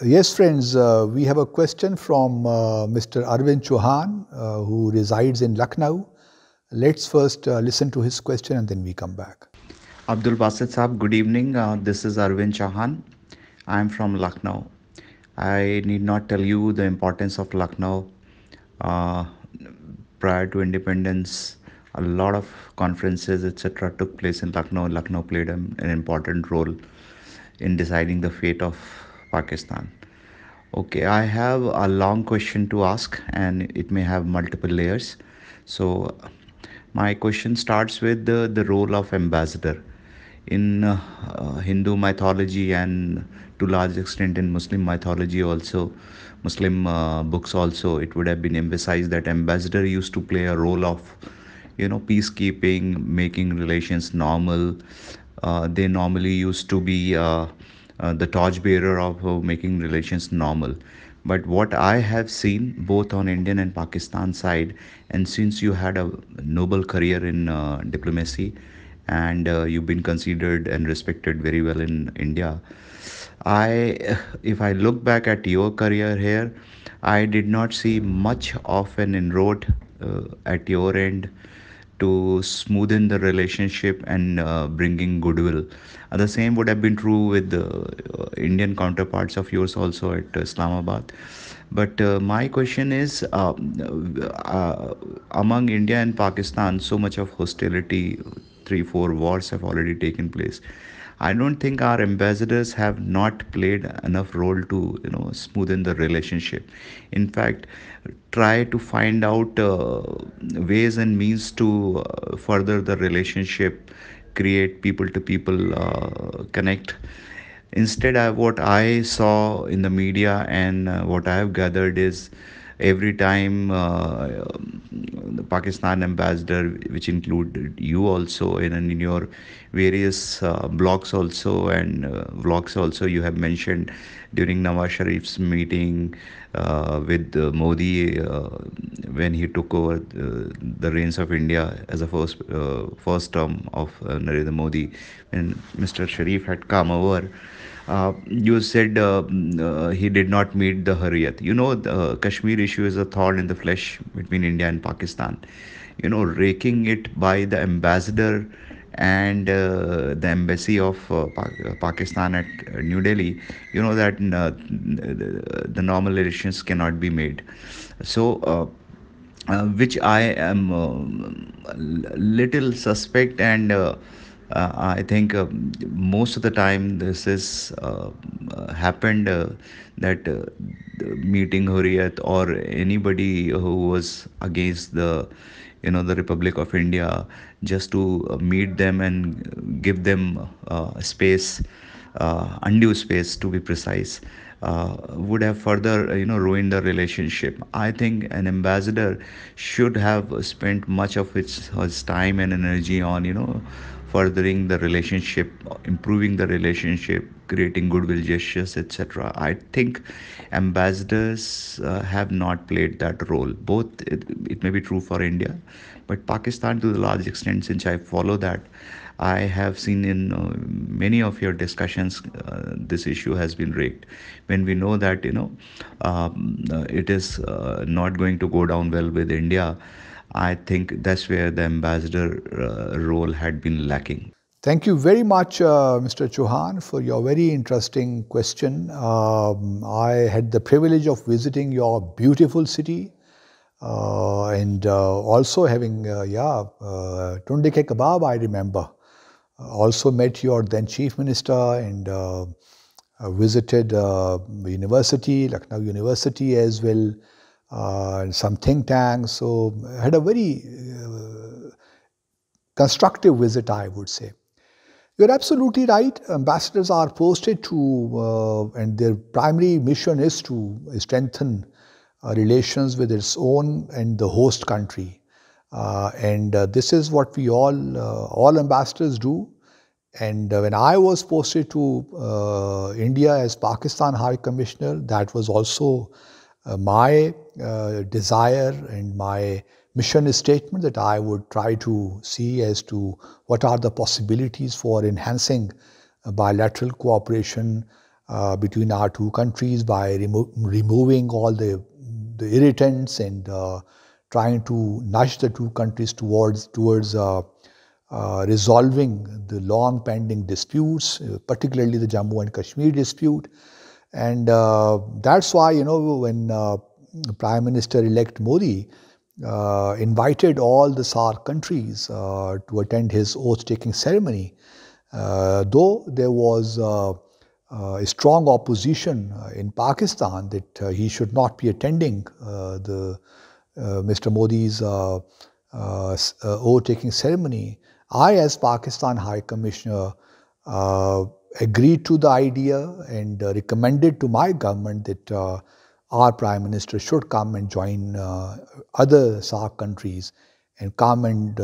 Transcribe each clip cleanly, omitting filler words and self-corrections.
Yes, friends, we have a question from Mr. Arvind Chauhan, who resides in Lucknow. Let's first listen to his question and then we come back. Abdul Basit Saab, good evening. This is Arvind Chauhan. I am from Lucknow. I need not tell you the importance of Lucknow. Uh, Prior to independence, a lot of conferences, etc., took place in Lucknow. Lucknow played an important role in deciding the fate of Pakistan. Okay, I have a long question to ask, and it may have multiple layers. So, my question starts with the role of ambassador in Hindu mythology, and to large extent in Muslim mythology also, Muslim books also. It would have been emphasized that ambassador used to play a role of, peacekeeping, making relations normal. They normally used to be the torchbearer of making relations normal. But what I have seen both on Indian and Pakistan side, and since you had a noble career in diplomacy, and you've been considered and respected very well in India, if I look back at your career here, I did not see much of an inroad at your end to smoothen the relationship and bringing goodwill. The same would have been true with the Indian counterparts of yours also at Islamabad. But my question is, among India and Pakistan, so much of hostility, three, four wars have already taken place. I don't think our ambassadors have not played enough role to smoothen the relationship. In fact, try to find out ways and means to further the relationship, create people to people connect. Instead, what I saw in the media and what I have gathered is every time the Pakistan ambassador, which included you also, in your various blogs also and vlogs also, you have mentioned during Nawaz Sharif's meeting with Modi when he took over the reins of India as a first term of Narendra Modi, when Mr. Sharif had come over. You said he did not meet the Hurriyat. The Kashmir issue is a thorn in the flesh between India and Pakistan. Raking it by the ambassador and the embassy of Pakistan at New Delhi, that the normal relations cannot be made. So, which I am little suspect, and I think most of the time this is happened, that the meeting Hurriyat or anybody who was against the Republic of India, just to meet them and give them space, undue space to be precise, would have further ruined the relationship. I think an ambassador should have spent much of his time and energy on furthering the relationship, improving the relationship, creating goodwill gestures, etc. I think ambassadors have not played that role. Both, it may be true for India, but Pakistan to the large extent, since I follow that, I have seen in many of your discussions this issue has been raked. When we know that it is not going to go down well with India, I think that's where the ambassador role had been lacking. Thank you very much, Mr. Chauhan, for your very interesting question. I had the privilege of visiting your beautiful city and also having, Tunde ke kebab, I remember. Also met your then Chief Minister and visited university, Lucknow University as well, and some think tanks. So had a very constructive visit, I would say. You're absolutely right. Ambassadors are posted to, and their primary mission is to strengthen relations with its own and the host country. And this is what we all ambassadors do. And when I was posted to India as Pakistan High Commissioner, that was also my desire and my mission statement, that I would try to see as to what are the possibilities for enhancing bilateral cooperation, between our two countries by removing all the irritants and trying to nudge the two countries towards resolving the long pending disputes, particularly the Jammu and Kashmir dispute. And that's why, when Prime Minister-elect Modi invited all the SAARC countries to attend his oath-taking ceremony, though there was a strong opposition in Pakistan that he should not be attending Mr. Modi's oath-taking ceremony, I, as Pakistan High Commissioner, agreed to the idea and recommended to my government that our Prime Minister should come and join other SAARC countries and come and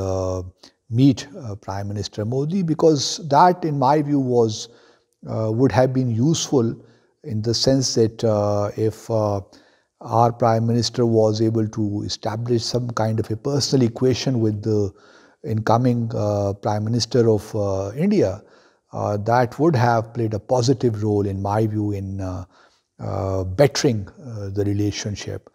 meet Prime Minister Modi, because that, in my view, would have been useful in the sense that if our Prime Minister was able to establish some kind of a personal equation with the incoming Prime Minister of India, that would have played a positive role, in my view, in bettering the relationship.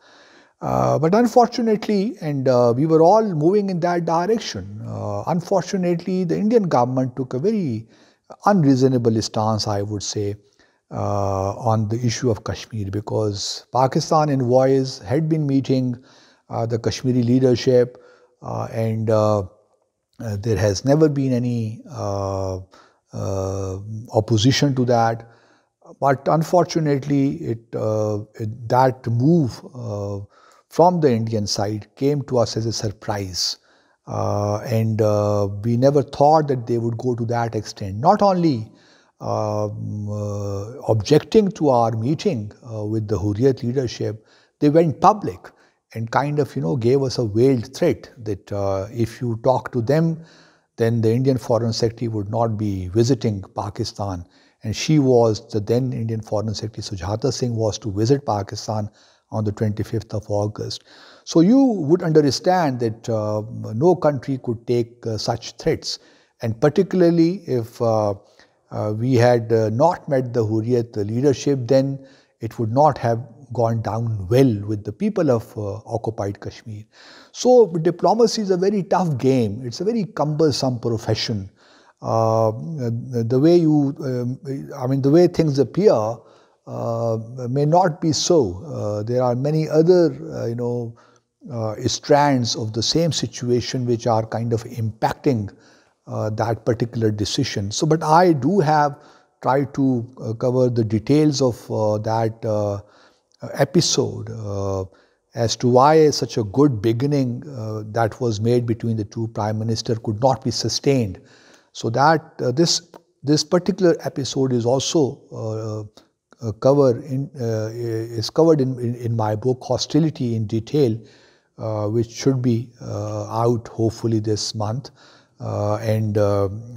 But unfortunately, and we were all moving in that direction, unfortunately, the Indian government took a very unreasonable stance, I would say, on the issue of Kashmir, because Pakistan envoys had been meeting the Kashmiri leadership and there has never been any opposition to that. But unfortunately, that move from the Indian side came to us as a surprise. And we never thought that they would go to that extent. Not only objecting to our meeting with the Hurriyat leadership, they went public and kind of, gave us a veiled threat that if you talk to them, then the Indian Foreign Secretary would not be visiting Pakistan. And she was, the then Indian Foreign Secretary Sujata Singh, was to visit Pakistan on the 25th of August. So you would understand that no country could take such threats. And particularly if we had not met the Hurriyat leadership, then it would not have gone down well with the people of occupied Kashmir. So diplomacy is a very tough game. It's a very cumbersome profession. The way things appear may not be so. There are many other, strands of the same situation which are kind of impacting that particular decision. So, but I do have tried to cover the details of that episode as to why such a good beginning that was made between the two prime ministers could not be sustained. So that this particular episode is also covered in my book Hostility in Detail, which should be out hopefully this month. And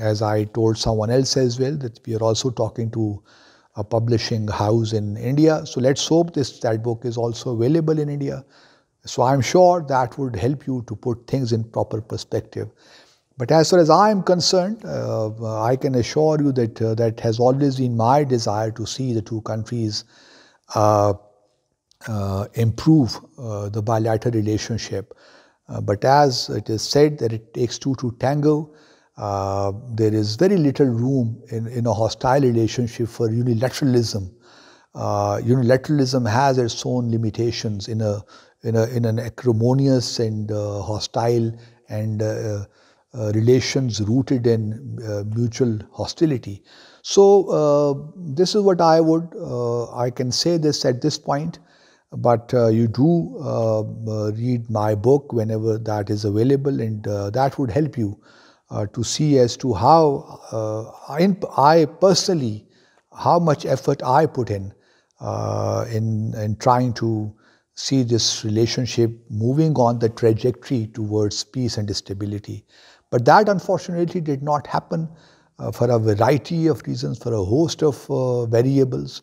as I told someone else as well, that we are also talking to a publishing house in India. So let's hope that book is also available in India. So I'm sure that would help you to put things in proper perspective. But as far as I am concerned, I can assure you that that has always been my desire to see the two countries improve the bilateral relationship. But as it is said that it takes two to tango, there is very little room in a hostile relationship for unilateralism. Unilateralism has its own limitations in an acrimonious and hostile and relations rooted in mutual hostility. So this is what I can say this at this point. But you do read my book whenever that is available, and that would help you to see as to how I personally, how much effort I put in trying to see this relationship moving on the trajectory towards peace and stability. But that unfortunately did not happen for a variety of reasons, for a host of variables.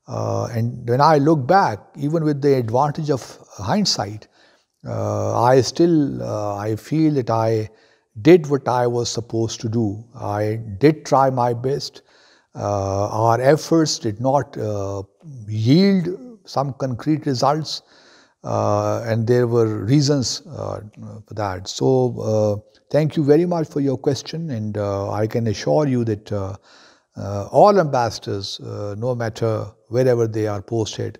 And when I look back, even with the advantage of hindsight, I feel that I did what I was supposed to do. I did try my best. our efforts did not yield some concrete results, and there were reasons for that. So thank you very much for your question, and I can assure you that all ambassadors, no matter wherever they are posted,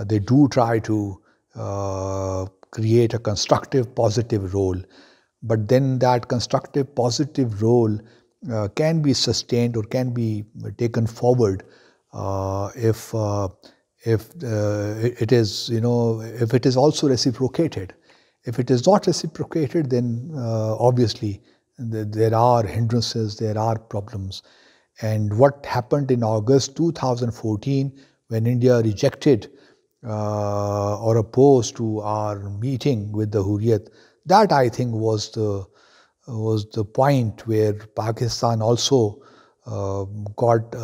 they do try to create a constructive, positive role. But then that constructive, positive role can be sustained or can be taken forward if it is, if it is also reciprocated. If it is not reciprocated, then obviously there are hindrances, there are problems. And what happened in August 2014 when India rejected or opposed to our meeting with the Hurriyat, that I think was the point where Pakistan also got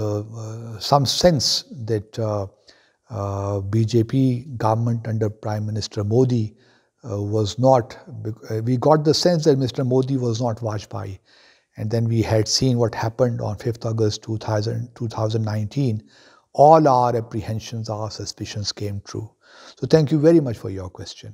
some sense that BJP government under Prime Minister Modi was not, we got the sense that Mr. Modi was not Vajpayee. And then we had seen what happened on 5th August 2019. All our apprehensions, our suspicions came true. So thank you very much for your question.